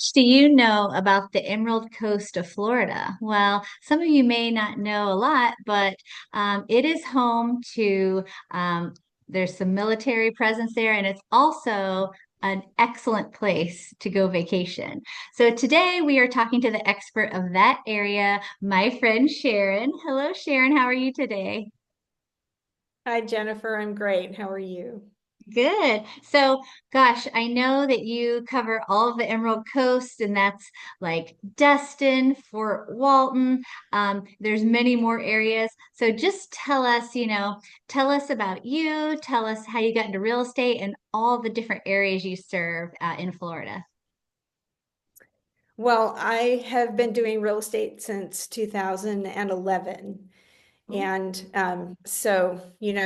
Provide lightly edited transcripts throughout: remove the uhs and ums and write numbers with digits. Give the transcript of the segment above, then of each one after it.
much do you know about the Emerald Coast of Florida? Well, some of you may not know a lot, but it is home to, there's some military presence there, and it's also an excellent place to go vacation. So today we are talking to the expert of that area, my friend Sharon. Hello, Sharon. How are you today? Hi, Jennifer. I'm great. How are you? Good. So, gosh, I know that you cover all of the Emerald Coast, and that's like Destin, Fort Walton. There's many more areas. So just tell us, tell us about you, tell us how you got into real estate and all the different areas you serve in Florida. Well, I have been doing real estate since 2011. Oh, And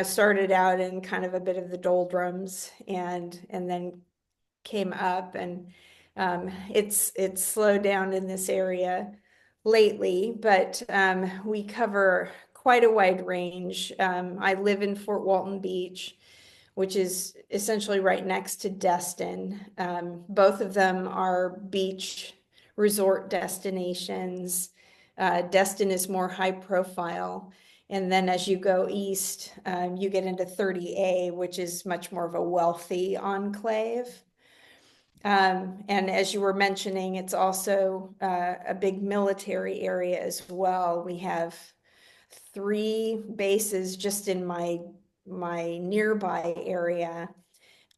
started out in kind of a bit of the doldrums and then came up and it's slowed down in this area lately, but we cover quite a wide range. I live in Fort Walton Beach, which is essentially right next to Destin. Both of them are beach resort destinations. Destin is more high profile. And then as you go east, you get into 30A, which is much more of a wealthy enclave. And as you were mentioning, it's also a big military area as well. We have three bases just in my nearby area.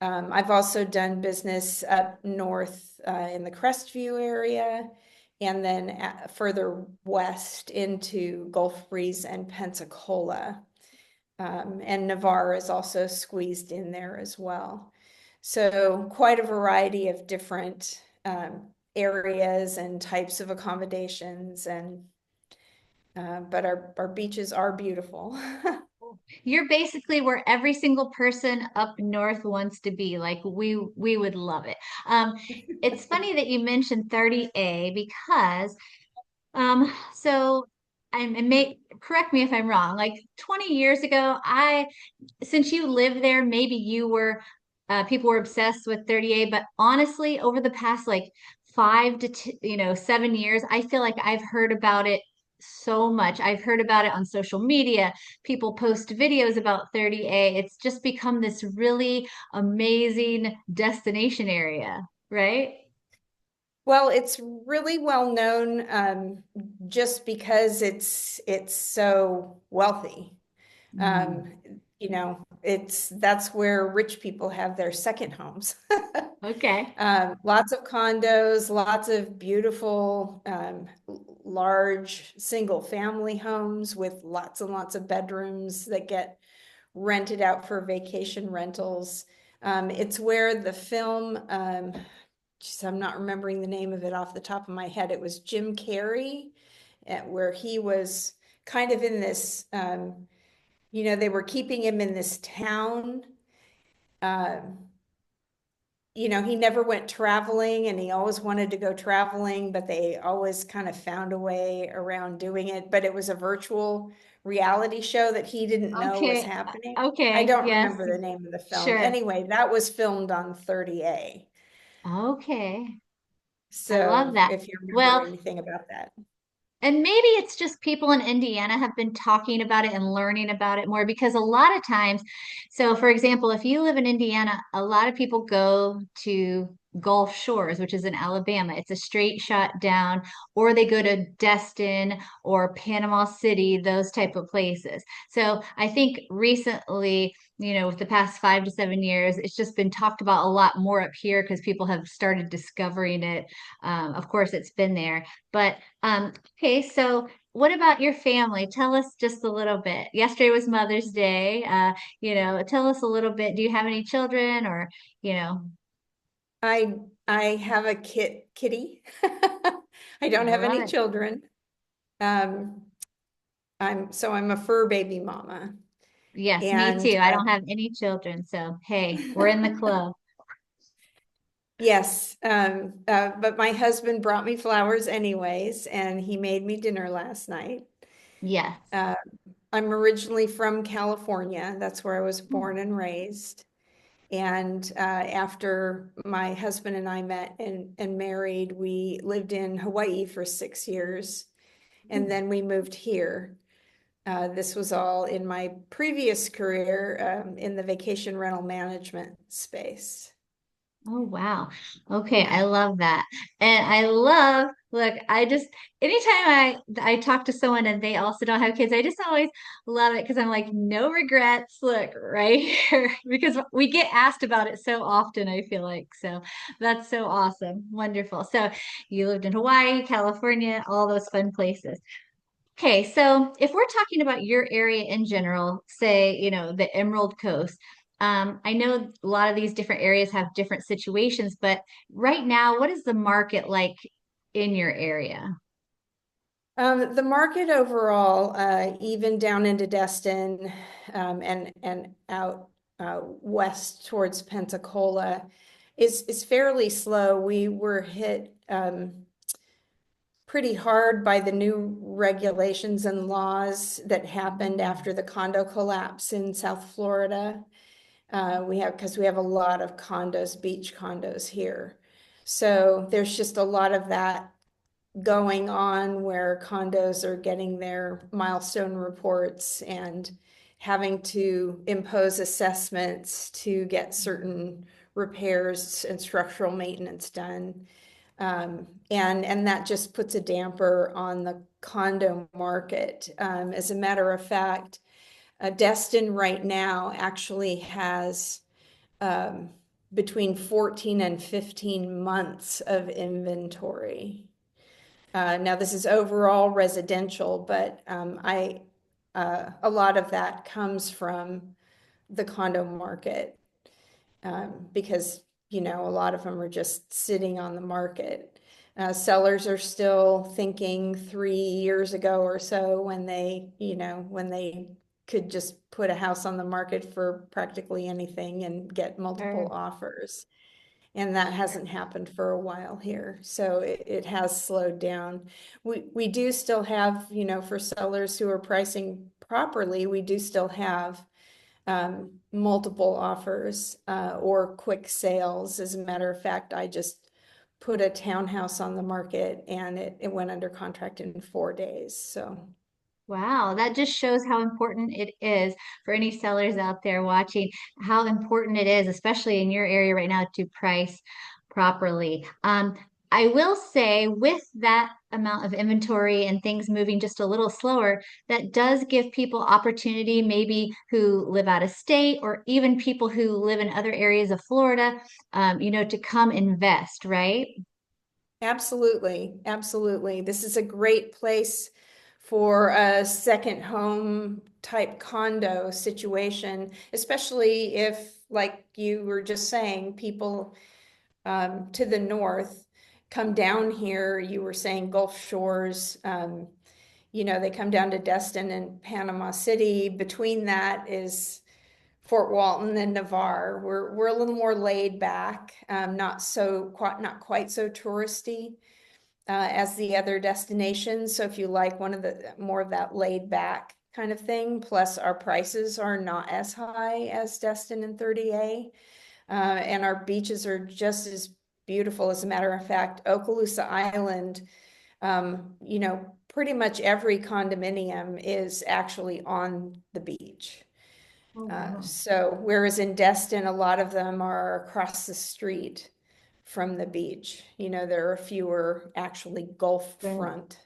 I've also done business up north in the Crestview area, and then further west into Gulf Breeze and Pensacola. And Navarre is also squeezed in there as well. So quite a variety of different areas and types of accommodations, and but our beaches are beautiful. you're basically where every single person up north wants to be. Like we would love it. It's funny that you mentioned 30A because so and may correct me if I'm wrong. Like 20 years ago, since you live there, maybe you were people were obsessed with 30A, but honestly, over the past like 7 years, I feel like I've heard about it so much. I've heard about it on social media. People post videos about 30A. It's just become this really amazing destination area, right? Well, it's really well known just because it's so wealthy. Mm. Um, it's that's where rich people have their second homes. Okay. Lots of condos, lots of beautiful, large single family homes with lots and lots of bedrooms that get rented out for vacation rentals. It's where the film, geez, I'm not remembering the name of it off the top of my head. It was Jim Carrey, where he was kind of in this, they were keeping him in this town. Um, he never went traveling and he always wanted to go traveling, but they always kind of found a way around doing it. But it was a virtual reality show that he didn't know was Okay. happening. I Okay. don't Yes. remember the name of the film. Sure. Anyway, that was filmed on 30A. Okay. I love So that. if you remember Well, anything about that. and maybe it's just people in Indiana have been talking about it and learning about it more because a lot of times, so for example, if you live in Indiana, a lot of people go to Gulf Shores, which is in Alabama. It's a straight shot down, or they go to Destin or Panama City, those type of places. So I think recently, with the past 5 to 7 years, it's just been talked about a lot more up here because people have started discovering it. Of course, it's been there, but okay, so what about your family? Tell us just a little bit. Yesterday was Mother's Day. Tell us a little bit. Do you have any children or, you know, I I have a kitty. I don't I have love any it. children. Um, I'm a fur baby mama. Yes, me And too. I don't have any children, so hey, we're in the club. yes, but my husband brought me flowers anyways, and he made me dinner last night. Yes. Uh, I'm originally from California. That's where I was Hmm. born and raised. And after my husband and I met and married, we lived in Hawaii for 6 years, and then we moved here. This was all in my previous career in the vacation rental management space. Oh, wow. Okay, Yeah. I love that. And I love, look, I just anytime I talk to someone and they also don't have kids, I just always love it because I'm like, no regrets. Look, right here. Because we get asked about it so often, I feel like. So that's so awesome. Wonderful. So you lived in Hawaii, California, all those fun places. Okay, so if we're talking about your area in general, say, the Emerald Coast, I know a lot of these different areas have different situations, but right now, what is the market like in your area? The market overall, even down into Destin, and out west towards Pensacola, is fairly slow. We were hit pretty hard by the new regulations and laws that happened after the condo collapse in South Florida. Because we have a lot of condos, beach condos here. So there's just a lot of that going on where condos are getting their milestone reports and having to impose assessments to get certain repairs and structural maintenance done. And that just puts a damper on the condo market. As a matter of fact, Destin right now actually has um, between 14 and 15 months of inventory. Now, this is overall residential, but a lot of that comes from the condo market because, a lot of them are just sitting on the market. Sellers are still thinking 3 years ago or so when they could just put a house on the market for practically anything and get multiple Sure. offers. And that hasn't happened for a while here. So it has slowed down. We do still have, for sellers who are pricing properly, we do still have multiple offers or quick sales. As a matter of fact, I just put a townhouse on the market and it went under contract in 4 days. So Wow, that just shows how important it is for any sellers out there watching, how important it is, especially in your area right now, to price properly. I will say, with that amount of inventory and things moving just a little slower, that does give people opportunity, maybe who live out of state or even people who live in other areas of Florida, to come invest, right? absolutely, absolutely. This is a great place for a second home type condo situation, especially if, like you were just saying, people to the north come down here. You were saying Gulf Shores, they come down to Destin and Panama City. Between that is Fort Walton and Navarre. We're a little more laid back, not quite so touristy as the other destinations. So if you like one of the more of that laid back kind of thing, plus our prices are not as high as Destin and 30A, and our beaches are just as beautiful. As a matter of fact, Okaloosa Island, pretty much every condominium is actually on the beach. Oh, wow. So whereas in Destin, a lot of them are across the street from the beach. There are fewer actually Gulf Right. front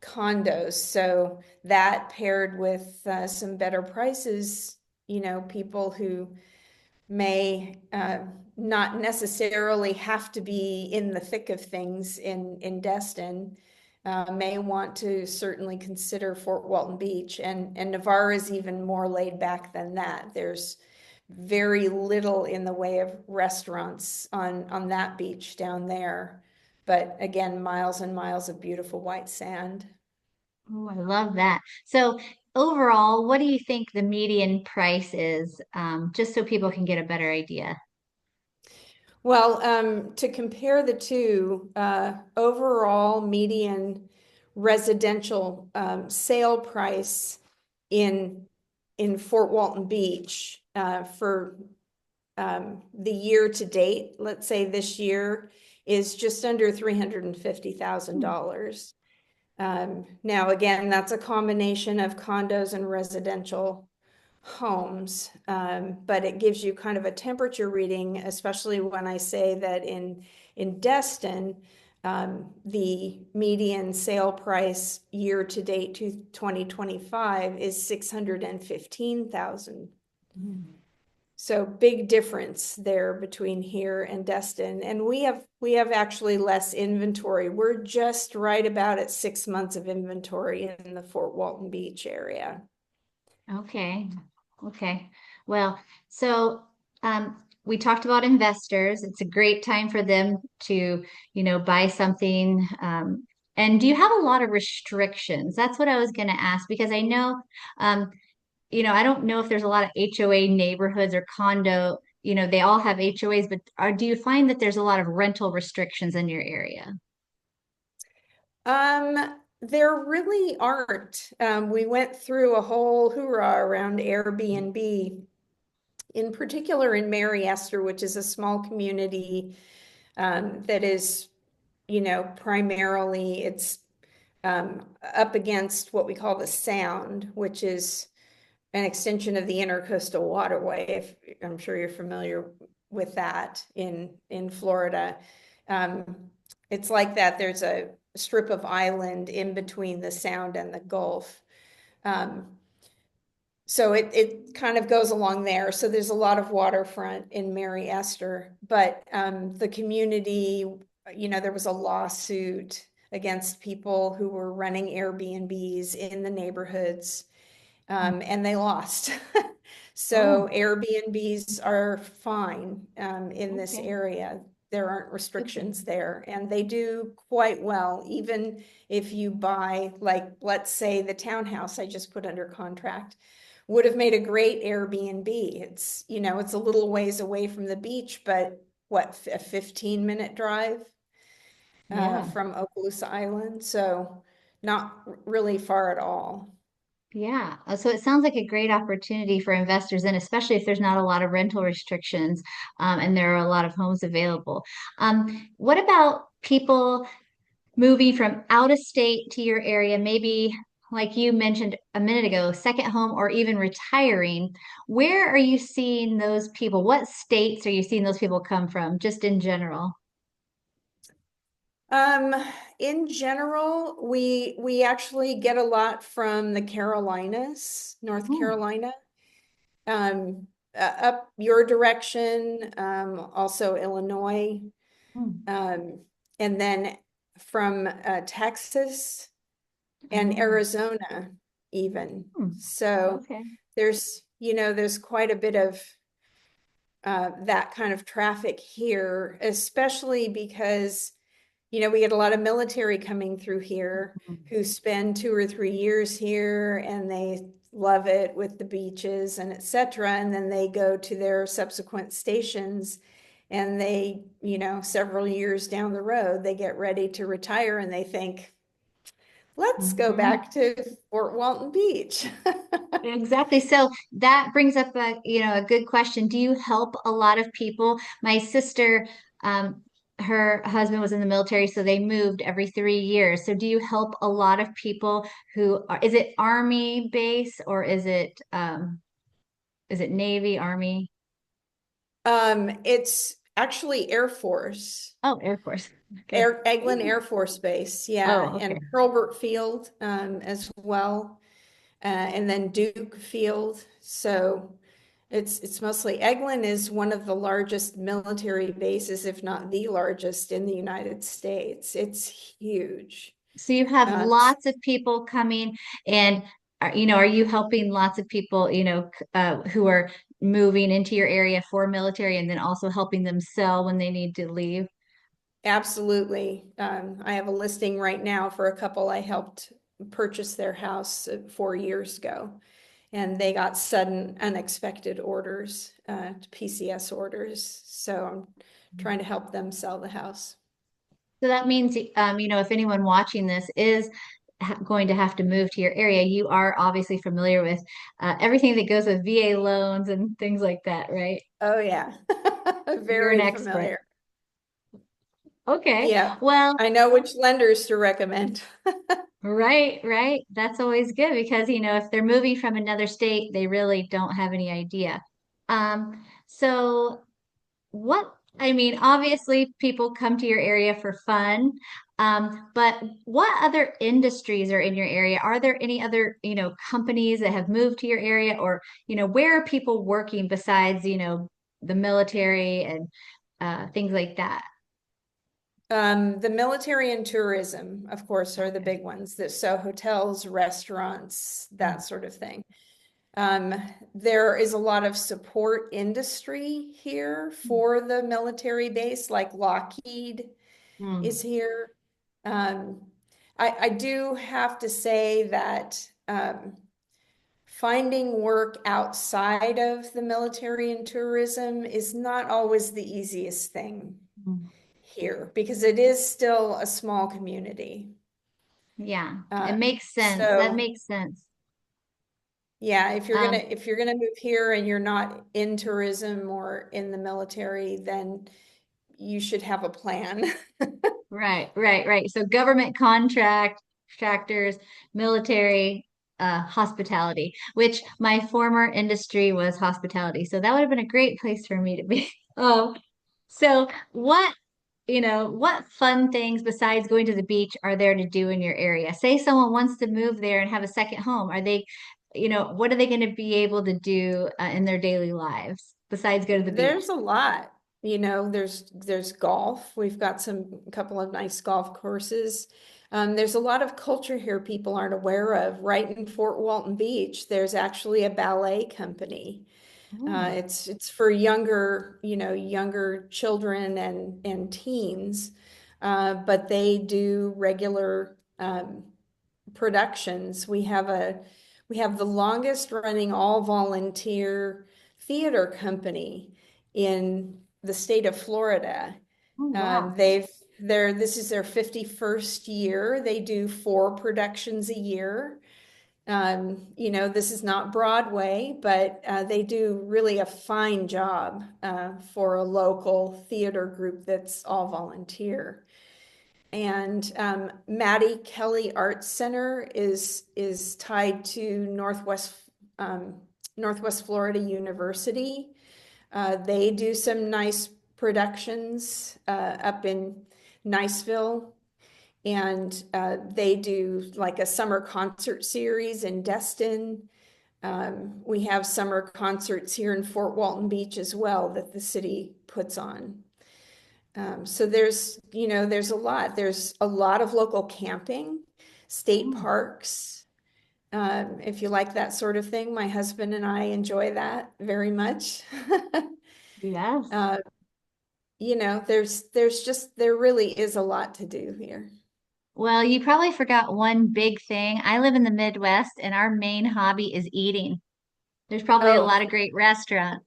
condos. So that paired with some better prices, people who may not necessarily have to be in the thick of things in Destin, may want to certainly consider Fort Walton Beach. And Navarre is even more laid back than that. There's very little in the way of restaurants on that beach down there. But again, miles and miles of beautiful white sand. Oh, I love that. So overall, what do you think the median price is, just so people can get a better idea? Well, to compare the two, overall median residential sale price in in Fort Walton Beach for The year to date, let's say this year, is just under $350,000. Now, again, that's a combination of condos and residential homes, but it gives you kind of a temperature reading, especially when I say that in Destin, the median sale price year to date to 2025 is 615,000. Mm. So big difference there between here and Destin. And we have actually less inventory. We're just right about at 6 months of inventory in the Fort Walton Beach area. Okay. Okay. Well, so we talked about investors. It's a great time for them to, buy something. And do you have a lot of restrictions? That's what I was going to ask because I know, I don't know if there's a lot of HOA neighborhoods or condo, they all have HOAs, but do you find that there's a lot of rental restrictions in your area? There really aren't. We went through a whole hoorah around Airbnb, in particular in Mary Esther, which is a small community that is, primarily it's up against what we call the Sound, which is an extension of the Intercoastal Waterway. If I'm sure you're familiar with that in Florida. It's like that. There's a strip of island in between the Sound and the Gulf. Um, so it kind of goes along there. So there's a lot of waterfront in Mary Esther, but the community, there was a lawsuit against people who were running Airbnbs in the neighborhoods, and they lost. Oh, So Airbnbs are fine in this okay. area. There aren't Okay. restrictions there, and they do quite well. Even if you buy, like, let's say the townhouse I just put under contract would have made a great Airbnb. It's a little ways away from the beach, but what, a 15-minute drive Yeah. from Okaloosa Island? So not really far at all. Yeah. So it sounds like a great opportunity for investors, and especially if there's not a lot of rental restrictions, and there are a lot of homes available. What about people moving from out of state to your area, maybe like you mentioned a minute ago, second home or even retiring? Where are you seeing those people? What states are you seeing those people come from, just in general? Um, in general, we actually get a lot from the Carolinas, North Hmm. Carolina, up your direction, also Illinois, Hmm. um, and then from Texas and Oh, Arizona even. hmm. So Okay. there's quite a bit of that kind of traffic here, especially because we get a lot of military coming through here Mhm. who spend 2 or 3 years here and they love it with the beaches and etc. And then they go to their subsequent stations and several years down the road, they get ready to retire and they think, let's go Mhm. back to Fort Walton Beach. Exactly. So that brings up a good question. Do you help a lot of people? My sister, her husband was in the military, so they moved every 3 years. So do you help a lot of people is it Army base or is it Navy, Army? It's actually Air Force. Oh, Air Force. Okay. Eglin Air Force Base, yeah, Oh, and okay. Hurlburt Field as well, and then Duke Field. So it's mostly Eglin is one of the largest military bases, if not the largest in the United States. It's huge. So you have Uh, lots of people coming and are you helping lots of people, who are moving into your area for military and then also helping them sell when they need to leave? Absolutely. I have a listing right now for a couple I helped purchase their house 4 years ago, and they got sudden, unexpected orders, PCS orders. So I'm trying to help them sell the house. So that means, if anyone watching this is going to have to move to your area, you are obviously familiar with everything that goes with VA loans and things like that, right? Oh, yeah. You're an Very expert. familiar. Okay. Yeah. Well, I know which lenders to recommend. right, right. That's always good because, if they're moving from another state, they really don't have any idea. So I mean, obviously people come to your area for fun. But what other industries are in your area? Are there any other, companies that have moved to your area or, where are people working besides, the military and things like that? The military and tourism, of course, are the Okay. big ones. So hotels, restaurants, that Mm, sort of thing. Um, there is a lot of support industry here for the military base, like Lockheed is mm, here. Um, I do have to say that finding work outside of the military and tourism is not always the easiest thing mm. here because it is still a small community. Yeah, it Uh, makes sense. That so makes sense. yeah, Um, if you're gonna move here and you're not in tourism or in the military, then you should have a plan. right, right, right. So government contractors, military, hospitality, which my former industry was hospitality. So that would have been a great place for me to be. Oh, so what fun things besides going to the beach are there to do in your area? Say someone wants to move there and have a second home. What are they going to be able to do in their daily lives besides go to the beach? There's a lot, there's golf. We've got a couple of nice golf courses. There's a lot of culture here people aren't aware of. Right in Fort Walton Beach, there's actually a ballet company. Oh, It's for younger, younger children and teens, but they do regular productions. We have the longest running all volunteer theater company in the state of Florida. oh wow. This is their 51st year. They do 4 productions a year. This is not Broadway, but they do really a fine job for a local theater group that's all volunteer. And Maddie Kelly Arts Center is tied to um, Northwest Florida University. They do some nice productions up in Niceville, and they do like a summer concert series in Destin. We have summer concerts here in Fort Walton Beach as well that the city puts on. So there's a lot. There's a lot of local camping, state Oh, parks. If you like that sort of thing, my husband and I enjoy that very much. yes. Uh, there really is a lot to do here. Well, you probably forgot one big thing. I live in the Midwest and our main hobby is eating. There's probably a Oh, lot of great restaurants.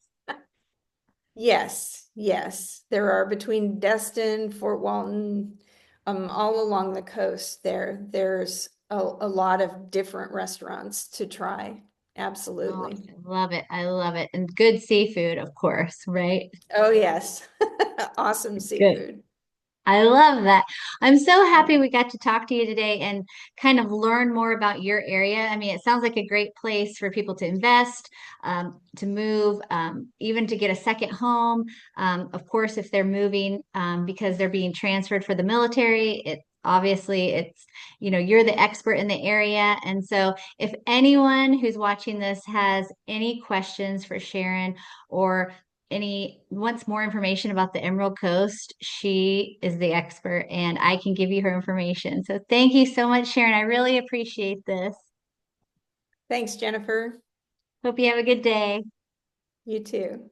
yes, yes. There are between Destin, Fort Walton, all along the coast there's a lot of different restaurants to try. Oh, Absolutely. I love it. I love it. And good seafood, of course, right? Oh, yes. Awesome Good. seafood. I love that. I'm so happy we got to talk to you today and kind of learn more about your area. I mean, it sounds like a great place for people to invest, to move, even to get a second home. Of course, if they're moving because they're being transferred for the military, you're the expert in the area. And so if anyone who's watching this has any questions for Sharon or any wants more information about the Emerald Coast, she is the expert and I can give you her information. So thank you so much, Sharon. I really appreciate this. Thanks, Jennifer. Hope you have a good day. You too.